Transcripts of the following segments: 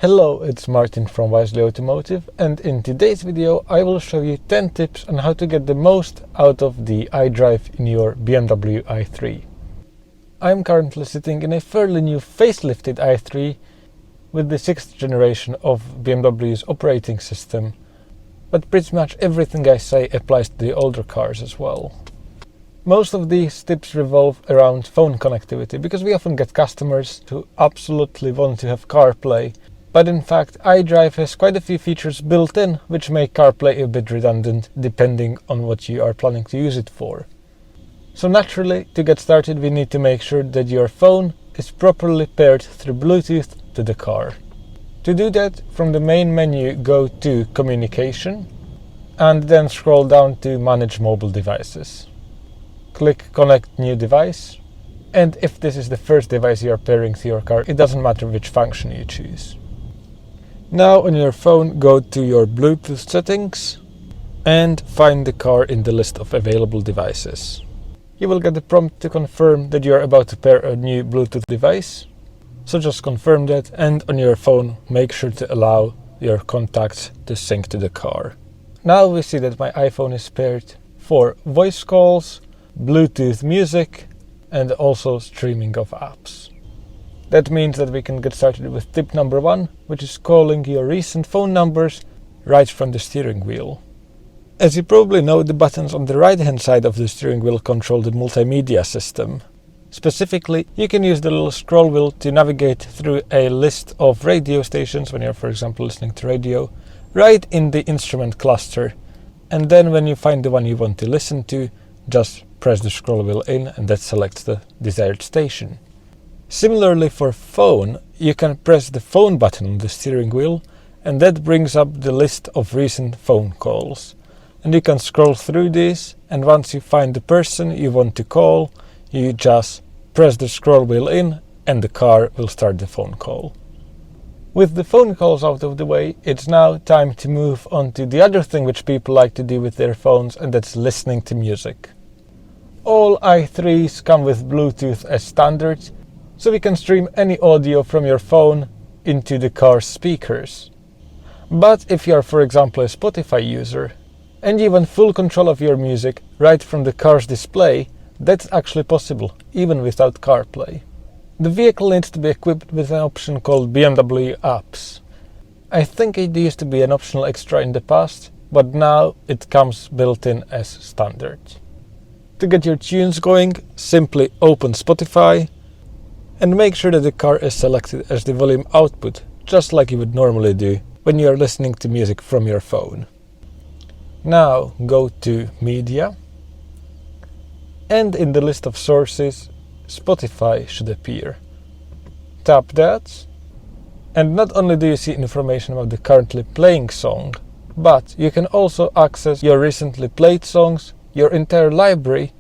Hello, it's Martin from Wisely Automotive, and in today's video I will show you 10 tips on how to get the most out of the iDrive in your BMW i3. I'm currently sitting in a fairly new facelifted i3 with the 6th generation of BMW's operating system, but pretty much everything I say applies to the older cars as well. Most of these tips revolve around phone connectivity because we often get customers who absolutely want to have CarPlay. But in fact, iDrive has quite a few features built in which make CarPlay a bit redundant depending on what you are planning to use it for. So naturally, to get started, we need to make sure that your phone is properly paired through Bluetooth to the car. To do that, from the main menu, go to Communication and then scroll down to Manage Mobile Devices. Click Connect New Device, and if this is the first device you are pairing to your car, it doesn't matter which function you choose. Now on your phone, go to your Bluetooth settings and find the car in the list of available devices. You will get a prompt to confirm that you are about to pair a new Bluetooth device. So just confirm that, and on your phone make sure to allow your contacts to sync to the car. Now we see that my iPhone is paired for voice calls, Bluetooth music, and also streaming of apps. That means that we can get started with tip number 1, which is calling your recent phone numbers right from the steering wheel. As you probably know, the buttons on the right hand side of the steering wheel control the multimedia system. Specifically, you can use the little scroll wheel to navigate through a list of radio stations when you're, for example, listening to radio, right in the instrument cluster. And then when you find the one you want to listen to, just press the scroll wheel in and that selects the desired station. Similarly for phone, you can press the phone button on the steering wheel and that brings up the list of recent phone calls. And you can scroll through these, and once you find the person you want to call, you just press the scroll wheel in and the car will start the phone call. With the phone calls out of the way, it's now time to move on to the other thing which people like to do with their phones, and that's listening to music. All i3s come with Bluetooth as standard, so we can stream any audio from your phone into the car's speakers. But if you are, for example, a Spotify user and you want full control of your music right from the car's display, that's actually possible, even without CarPlay. The vehicle needs to be equipped with an option called BMW Apps. I think it used to be an optional extra in the past, but now it comes built in as standard. To get your tunes going, simply open Spotify and make sure that the car is selected as the volume output, just like you would normally do when you are listening to music from your phone. Now go to Media, and in the list of sources, Spotify should appear. Tap that, and not only do you see information about the currently playing song, but you can also access your recently played songs, your entire library,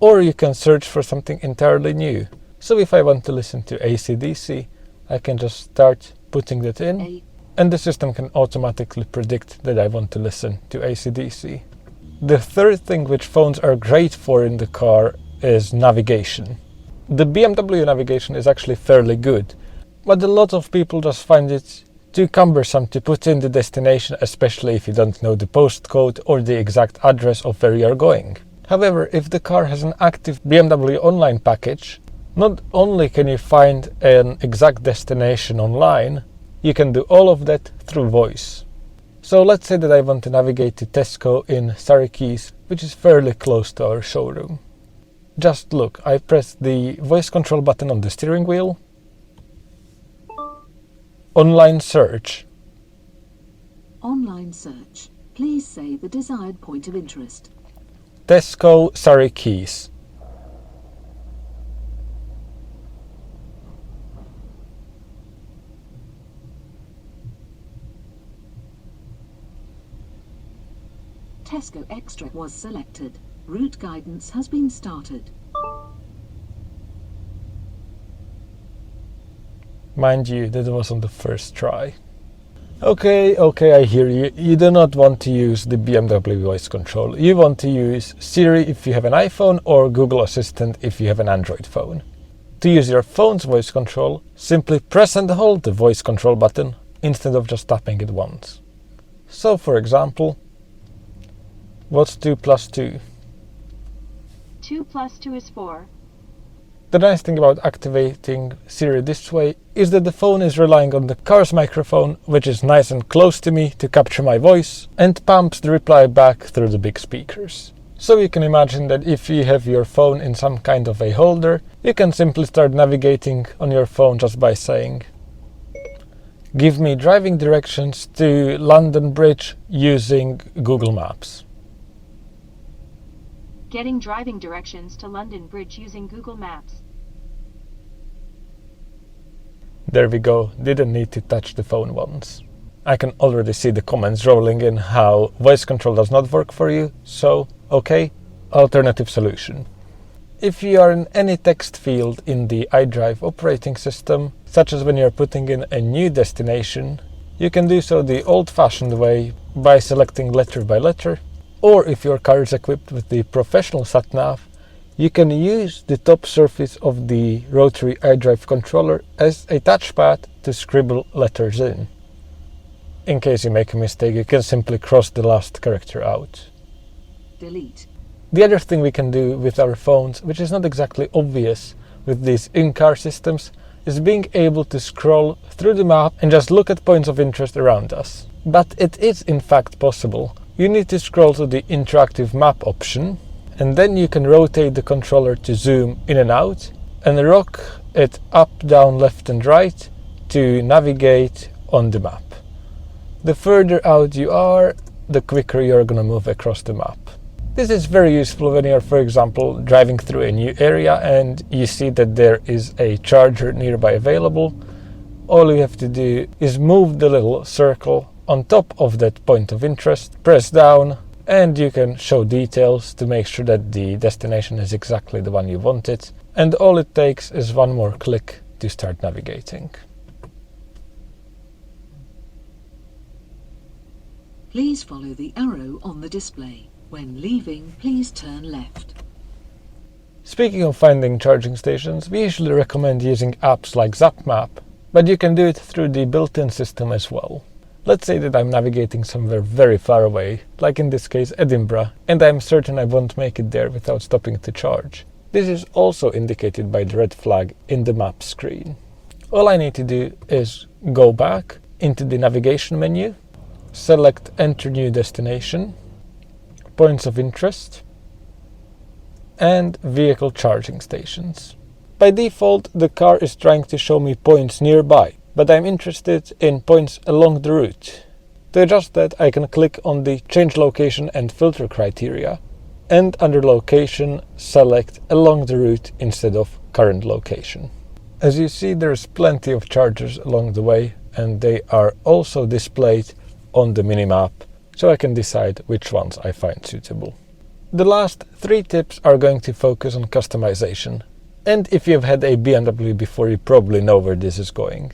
or you can search for something entirely new. So if I want to listen to AC/DC, I can just start putting that in, and the system can automatically predict that I want to listen to AC/DC. The third thing which phones are great for in the car is navigation. The BMW navigation is actually fairly good, but a lot of people just find it too cumbersome to put in the destination, especially if you don't know the postcode or the exact address of where you are going. However, if the car has an active BMW online package, not only can you find an exact destination online, you can do all of that through voice. So let's say that I want to navigate to Tesco in Surrey Quays, which is fairly close to our showroom. Just look, I press the voice control button on the steering wheel. Online search. Online search. Please say the desired point of interest. Tesco, Surrey Quays. Tesco Extra was selected. Route guidance has been started. Mind you, that was on the first try. Okay, I hear you. You do not want to use the BMW voice control. You want to use Siri if you have an iPhone or Google Assistant if you have an Android phone. To use your phone's voice control, simply press and hold the voice control button instead of just tapping it once. So for example, what's 2 plus 2? 2 plus 2 is 4. The nice thing about activating Siri this way is that the phone is relying on the car's microphone, which is nice and close to me to capture my voice, and pumps the reply back through the big speakers. So you can imagine that if you have your phone in some kind of a holder, you can simply start navigating on your phone just by saying, "Give me driving directions to London Bridge using Google Maps." Getting driving directions to London Bridge using Google Maps. There we go, didn't need to touch the phone once. I can already see the comments rolling in how voice control does not work for you, so okay, alternative solution. If you are in any text field in the iDrive operating system, such as when you're putting in a new destination, you can do so the old-fashioned way by selecting letter by letter, or if your car is equipped with the professional sat-nav, you can use the top surface of the rotary iDrive controller as a touchpad to scribble letters in. In case you make a mistake, you can simply cross the last character out. Delete. The other thing we can do with our phones, which is not exactly obvious with these in-car systems, is being able to scroll through the map and just look at points of interest around us. But it is in fact possible. You need to scroll to the interactive map option, and then you can rotate the controller to zoom in and out, and rock it up, down, left and right to navigate on the map. The further out you are, the quicker you're going to move across the map. This is very useful when you're, for example, driving through a new area and you see that there is a charger nearby available. All you have to do is move the little circle on top of that point of interest, press down, and you can show details to make sure that the destination is exactly the one you wanted. And all it takes is one more click to start navigating. Please follow the arrow on the display. When leaving, please turn left. Speaking of finding charging stations, we usually recommend using apps like ZapMap, but you can do it through the built-in system as well. Let's say that I'm navigating somewhere very far away, like in this case Edinburgh, and I'm certain I won't make it there without stopping to charge. This is also indicated by the red flag in the map screen. All I need to do is go back into the navigation menu, select Enter New Destination, Points of Interest, and Vehicle Charging Stations. By default, the car is trying to show me points nearby, but I'm interested in points along the route. To adjust that, I can click on the Change Location and Filter criteria, and under Location, select Along the route instead of Current Location. As you see, there's plenty of chargers along the way, and they are also displayed on the minimap, so I can decide which ones I find suitable. The last 3 tips are going to focus on customization, and if you've had a BMW before, you probably know where this is going.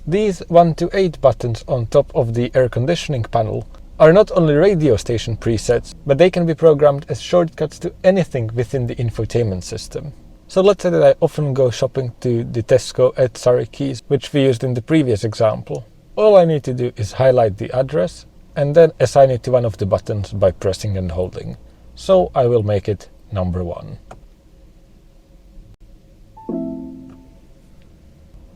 These 1 to 8 buttons on top of the air conditioning panel are not only radio station presets, but they can be programmed as shortcuts to anything within the infotainment system. So let's say that I often go shopping to the Tesco at Surrey Quays, which we used in the previous example. All I need to do is highlight the address and then assign it to one of the buttons by pressing and holding. So I will make it number 1.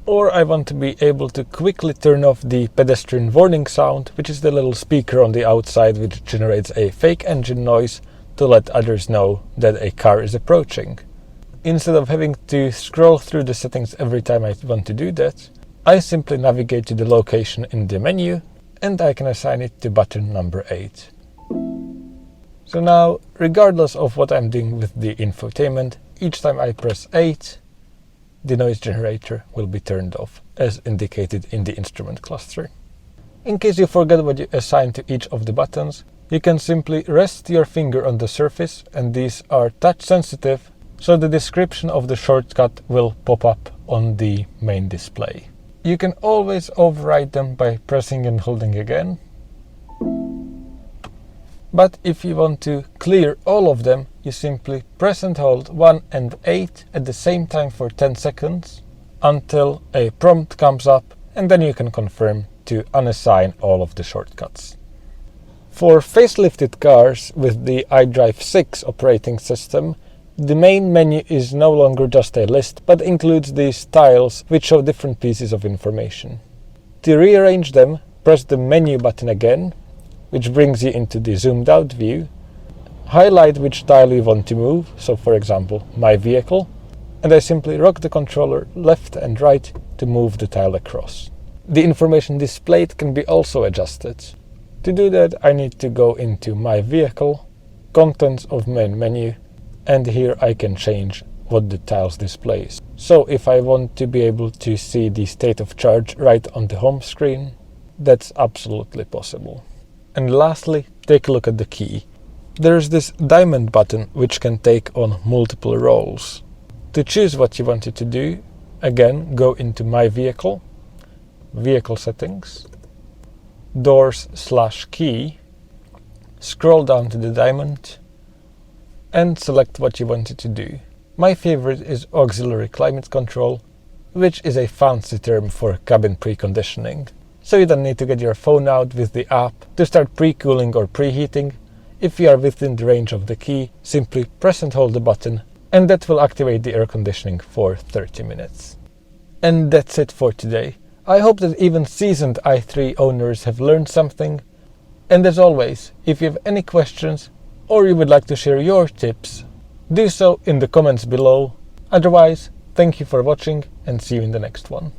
Or I want to be able to quickly turn off the pedestrian warning sound, which is the little speaker on the outside which generates a fake engine noise to let others know that a car is approaching. Instead of having to scroll through the settings every time I want to do that, I simply navigate to the location in the menu and I can assign it to button number 8. So now, regardless of what I'm doing with the infotainment, each time I press 8, the noise generator will be turned off, as indicated in the instrument cluster. In case you forget what you assigned to each of the buttons, you can simply rest your finger on the surface, and these are touch sensitive, so the description of the shortcut will pop up on the main display. You can always override them by pressing and holding again. But if you want to clear all of them, you simply press and hold 1 and 8 at the same time for 10 seconds until a prompt comes up, and then you can confirm to unassign all of the shortcuts. For facelifted cars with the iDrive 6 operating system, the main menu is no longer just a list, but includes these tiles which show different pieces of information. To rearrange them, press the menu button again, which brings you into the zoomed out view. Highlight which tile you want to move, so for example, my vehicle, and I simply rock the controller left and right to move the tile across. The information displayed can be also adjusted. To do that, I need to go into my vehicle, contents of main menu, and here I can change what the tiles displays. So if I want to be able to see the state of charge right on the home screen, that's absolutely possible. And lastly, take a look at the key. There's this diamond button which can take on multiple roles. To choose what you want it to do, again, go into My Vehicle, Vehicle Settings, Doors/Key, scroll down to the diamond, and select what you want it to do. My favorite is Auxiliary Climate Control, which is a fancy term for cabin preconditioning. So you don't need to get your phone out with the app to start pre-cooling or preheating. If you are within the range of the key, simply press and hold the button, and that will activate the air conditioning for 30 minutes. And that's it for today. I hope that even seasoned i3 owners have learned something. And as always, if you have any questions or you would like to share your tips, do so in the comments below. Otherwise, thank you for watching and see you in the next one.